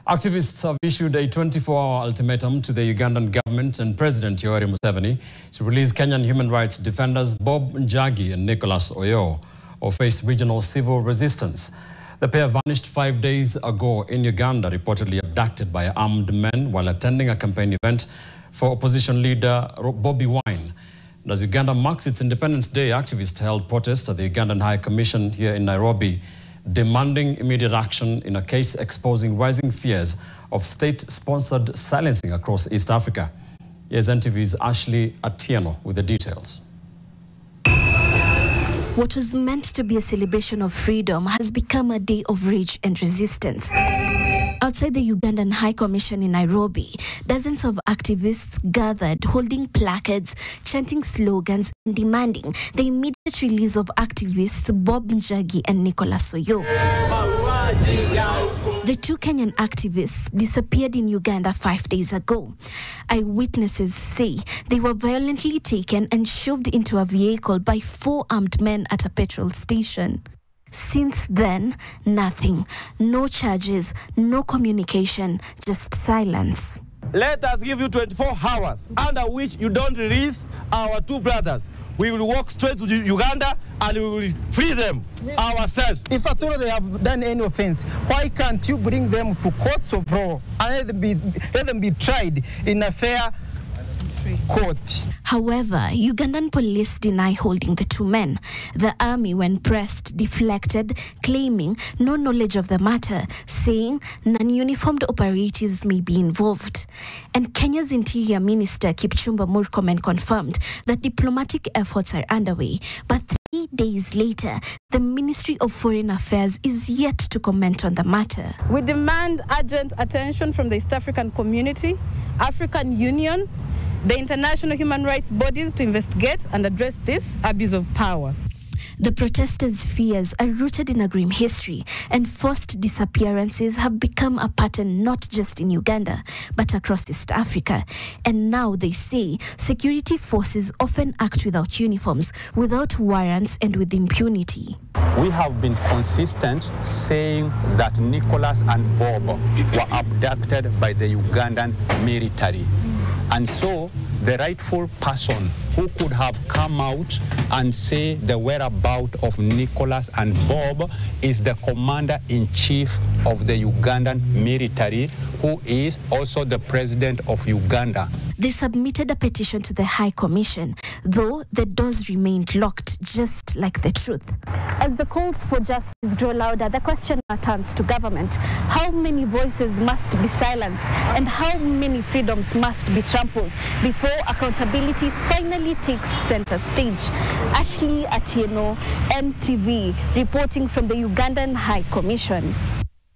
Activists have issued a 24-hour ultimatum to the Ugandan government and President Yoweri Museveni to release Kenyan human rights defenders Bob Njagi and Nicholas Oyoo, or face regional civil resistance. The pair vanished 5 days ago in Uganda, reportedly abducted by armed men while attending a campaign event for opposition leader Bobi Wine. And as Uganda marks its Independence Day, activists held protests at the Ugandan High Commission here in Nairobi, demanding immediate action in a case exposing rising fears of state-sponsored silencing across East Africa. Here's NTV's Ashley Atieno with the details. What was meant to be a celebration of freedom has become a day of rage and resistance. Outside the Ugandan High Commission in Nairobi, dozens of activists gathered holding placards, chanting slogans and demanding the immediate release of activists Bob Njagi and Nicholas Oyoo. The two Kenyan activists disappeared in Uganda 5 days ago. Eyewitnesses say they were violently taken and shoved into a vehicle by 4 armed men at a petrol station. Since then, nothing. No charges, no communication, just silence. Let us give you 24 hours under which you don't release our 2 brothers. We will walk straight to Uganda and we will free them ourselves. If at all they have done any offense, why can't you bring them to courts of law and let them be tried in a fair court? However, Ugandan police deny holding the 2 men. The army, when pressed, deflected, claiming no knowledge of the matter, saying non-uniformed operatives may be involved. And Kenya's Interior Minister Kipchumba Murkomen confirmed that diplomatic efforts are underway. But 3 days later, the Ministry of Foreign Affairs is yet to comment on the matter. We demand urgent attention from the East African community, African Union, the international human rights bodies to investigate and address this abuse of power. The protesters' fears are rooted in a grim history, and forced disappearances have become a pattern not just in Uganda, but across East Africa. And now they say security forces often act without uniforms, without warrants, and with impunity. We have been consistent saying that Nicholas and Bob were abducted by the Ugandan military. And so the rightful person who could have come out and say the whereabouts of Nicholas and Bob is the commander-in-chief of the Ugandan military, who is also the president of Uganda. They submitted a petition to the High Commission, though the doors remained locked, just like the truth. As the calls for justice grow louder, the question now turns to government. How many voices must be silenced, and how many freedoms must be trampled before accountability finally takes center stage? Ashley Atieno, NTV, reporting from the Ugandan High Commission.